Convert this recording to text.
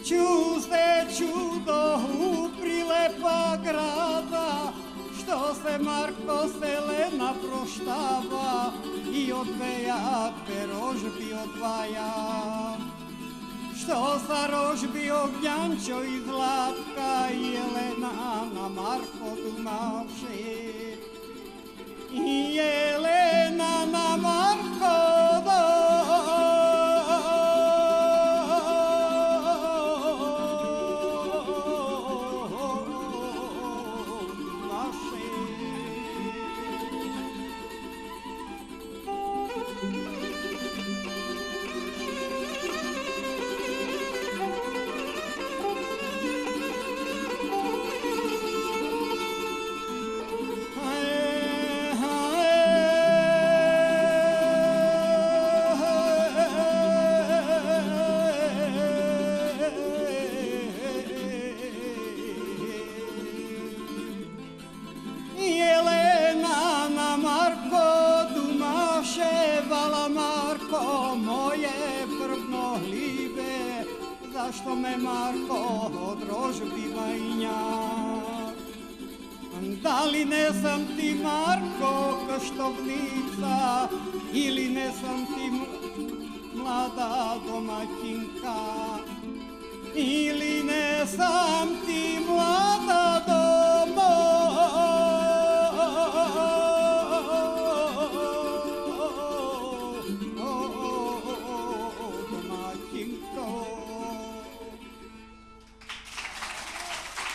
Čuste čudo u prilepa grada, što se Marko Selena proštava i odveja te rožbi odvaja. Što sa rožbi ognjančo i Zlatka Jelena na Marko dumaše. Jelena na Marko zašto me Marko od rožbi vajnja? Da li ne sam ti Marko kaštovnica ili ne sam ti mlada domaćinka ili ne sam ti